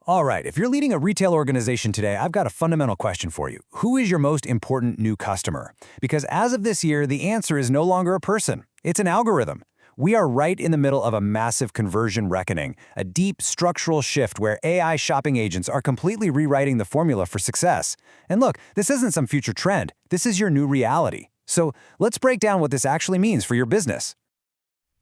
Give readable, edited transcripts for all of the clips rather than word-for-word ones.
All right, if you're leading a retail organization today, I've got a fundamental question for you. Who is your most important new customer? Because as of this year, the answer is no longer a person. It's an algorithm. We are right in the middle of a massive conversion reckoning, a deep structural shift where AI shopping agents are completely rewriting the formula for success. And look, this isn't some future trend. This is your new reality. So let's break down what this actually means for your business.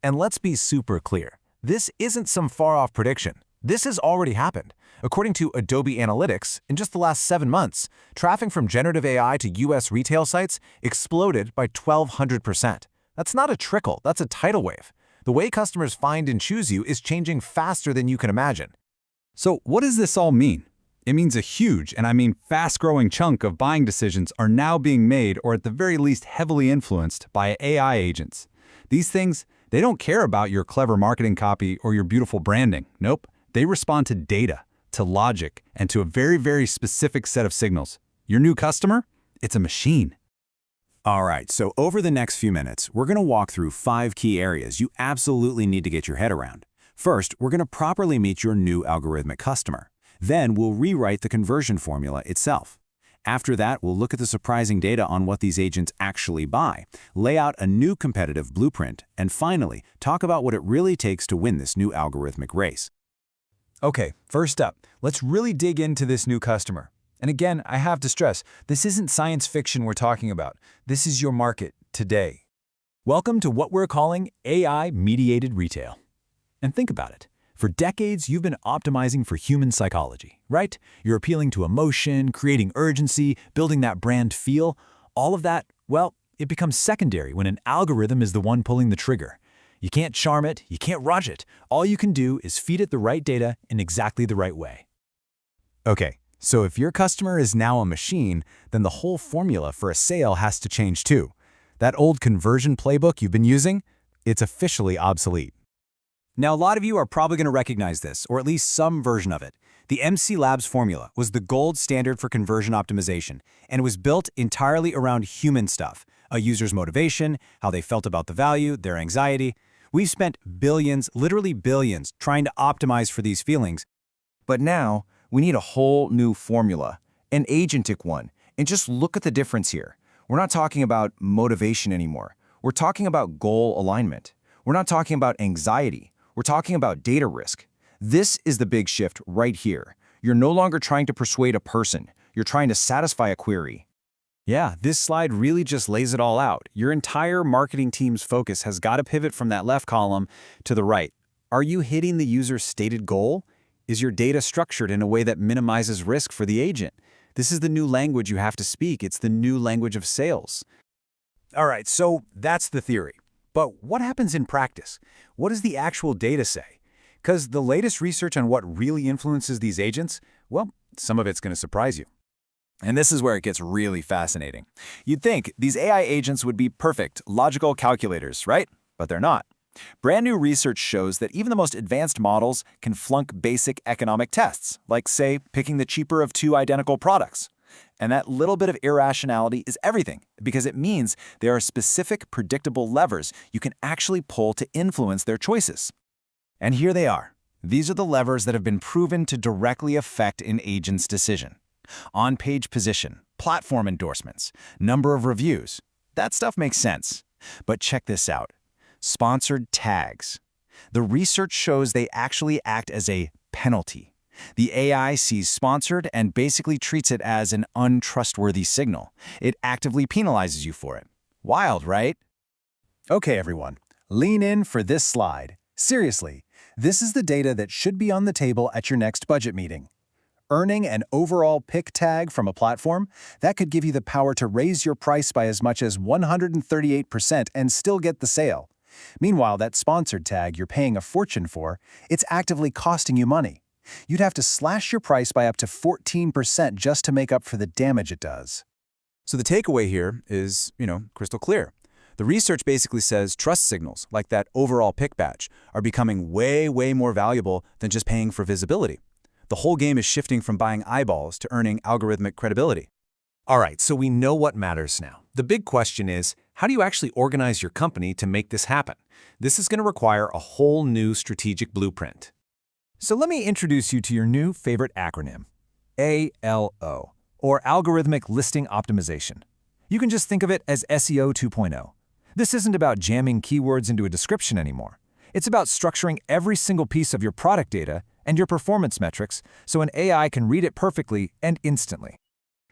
And let's be super clear. This isn't some far-off prediction. This has already happened. According to Adobe Analytics, in just the last 7 months, traffic from generative AI to US retail sites exploded by 1,200%. That's not a trickle, that's a tidal wave. The way customers find and choose you is changing faster than you can imagine. So what does this all mean? It means a huge, and I mean fast-growing chunk of buying decisions are now being made or at the very least heavily influenced by AI agents. These things, they don't care about your clever marketing copy or your beautiful branding. Nope, they respond to data, to logic, and to a very, very specific set of signals. Your new customer? It's a machine. All right, so over the next few minutes, we're going to walk through 5 key areas you absolutely need to get your head around. First, we're going to properly meet your new algorithmic customer. Then we'll rewrite the conversion formula itself. After that, we'll look at the surprising data on what these agents actually buy, lay out a new competitive blueprint, and finally, talk about what it really takes to win this new algorithmic race. Okay, first up, let's really dig into this new customer. And again, I have to stress, this isn't science fiction we're talking about. This is your market today. Welcome to what we're calling AI-mediated retail. And think about it. For decades, you've been optimizing for human psychology, right? You're appealing to emotion, creating urgency, building that brand feel. All of that, well, it becomes secondary when an algorithm is the one pulling the trigger. You can't charm it, you can't rush it. All you can do is feed it the right data in exactly the right way. Okay, so if your customer is now a machine, then the whole formula for a sale has to change too. That old conversion playbook you've been using, it's officially obsolete. Now, a lot of you are probably going to recognize this, or at least some version of it. The MC Labs formula was the gold standard for conversion optimization, and it was built entirely around human stuff, a user's motivation, how they felt about the value, their anxiety. We've spent billions, literally billions, trying to optimize for these feelings. But now, we need a whole new formula, an agentic one. And just look at the difference here. We're not talking about motivation anymore. We're talking about goal alignment. We're not talking about anxiety. We're talking about data risk. This is the big shift right here. You're no longer trying to persuade a person. You're trying to satisfy a query. Yeah, this slide really just lays it all out. Your entire marketing team's focus has got to pivot from that left column to the right. Are you hitting the user's stated goal? Is your data structured in a way that minimizes risk for the agent? This is the new language you have to speak. It's the new language of sales. All right, so that's the theory. But what happens in practice? What does the actual data say? Because the latest research on what really influences these agents, well, some of it's going to surprise you. And this is where it gets really fascinating. You'd think these AI agents would be perfect, logical calculators, right? But they're not. Brand new research shows that even the most advanced models can flunk basic economic tests, like, say, picking the cheaper of 2 identical products. And that little bit of irrationality is everything, because it means there are specific, predictable levers you can actually pull to influence their choices. And here they are. These are the levers that have been proven to directly affect an agent's decision. On-page position, platform endorsements, number of reviews. That stuff makes sense. But check this out. Sponsored tags. The research shows they actually act as a penalty. The AI sees sponsored and basically treats it as an untrustworthy signal. It actively penalizes you for it. Wild, right? Okay, everyone, lean in for this slide. Seriously, this is the data that should be on the table at your next budget meeting. Earning an overall pick tag from a platform, that could give you the power to raise your price by as much as 138% and still get the sale. Meanwhile, that sponsored tag you're paying a fortune for, it's actively costing you money. You'd have to slash your price by up to 14% just to make up for the damage it does. So the takeaway here is, crystal clear. The research basically says trust signals, like that overall pick badge, are becoming way, way more valuable than just paying for visibility. The whole game is shifting from buying eyeballs to earning algorithmic credibility. All right, so we know what matters now. The big question is, how do you actually organize your company to make this happen? This is going to require a whole new strategic blueprint. So let me introduce you to your new favorite acronym, ALO, or Algorithmic Listing Optimization. You can just think of it as SEO 2.0. This isn't about jamming keywords into a description anymore. It's about structuring every single piece of your product data and your performance metrics so an AI can read it perfectly and instantly.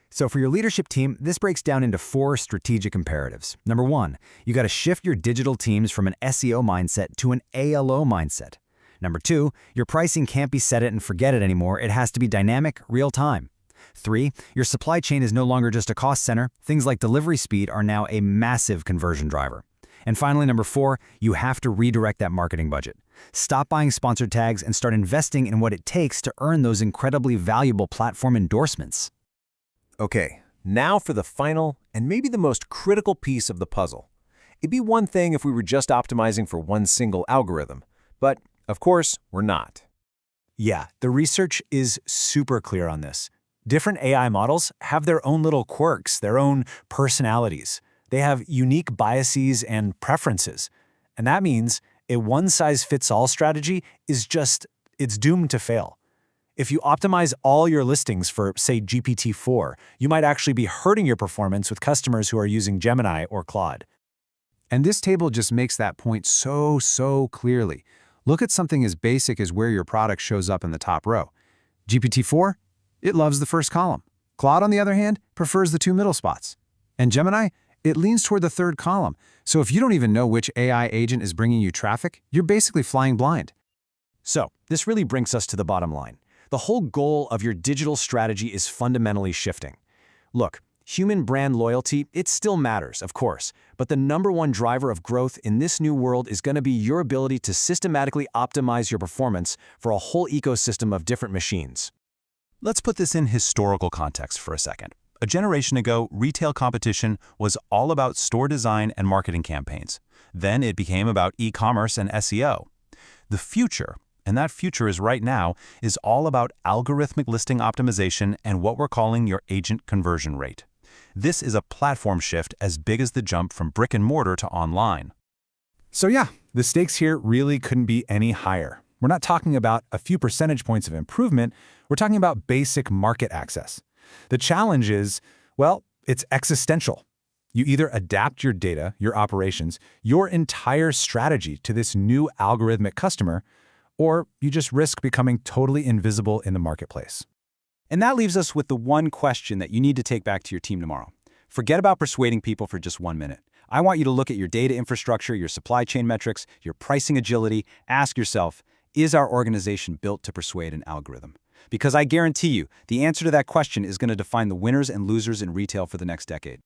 So for your leadership team, this breaks down into 4 strategic imperatives. Number 1, you got to shift your digital teams from an SEO mindset to an ALO mindset. Number 2, your pricing can't be set it and forget it anymore. It has to be dynamic, real-time. 3, your supply chain is no longer just a cost center. Things like delivery speed are now a massive conversion driver. And finally, number 4, you have to redirect that marketing budget. Stop buying sponsored tags and start investing in what it takes to earn those incredibly valuable platform endorsements. Okay, now for the final and maybe the most critical piece of the puzzle. It'd be one thing if we were just optimizing for one single algorithm, but of course, we're not. Yeah, the research is super clear on this. Different AI models have their own little quirks, their own personalities. They have unique biases and preferences. And that means a one-size-fits-all strategy is it's doomed to fail. If you optimize all your listings for, say, GPT-4, you might actually be hurting your performance with customers who are using Gemini or Claude. And this table just makes that point so clearly. Look at something as basic as where your product shows up in the top row. GPT-4, it loves the first column. Claude, on the other hand, prefers the 2 middle spots. And Gemini, it leans toward the 3rd column. So if you don't even know which AI agent is bringing you traffic, you're basically flying blind. So, this really brings us to the bottom line. The whole goal of your digital strategy is fundamentally shifting. Look, human brand loyalty, it still matters, of course, but the #1 driver of growth in this new world is going to be your ability to systematically optimize your performance for a whole ecosystem of different machines. Let's put this in historical context for a second. A generation ago, retail competition was all about store design and marketing campaigns. Then it became about e-commerce and SEO. The future, and that future is right now, is all about algorithmic listing optimization and what we're calling your agent conversion rate. This is a platform shift as big as the jump from brick and mortar to online. So yeah, the stakes here really couldn't be any higher. We're not talking about a few percentage points of improvement. We're talking about basic market access. The challenge is, well, it's existential. You either adapt your data, your operations, your entire strategy to this new algorithmic customer, or you just risk becoming totally invisible in the marketplace. And that leaves us with the one question that you need to take back to your team tomorrow. Forget about persuading people for just 1 minute. I want you to look at your data infrastructure, your supply chain metrics, your pricing agility. Ask yourself, is our organization built to persuade an algorithm? Because I guarantee you, the answer to that question is going to define the winners and losers in retail for the next decade.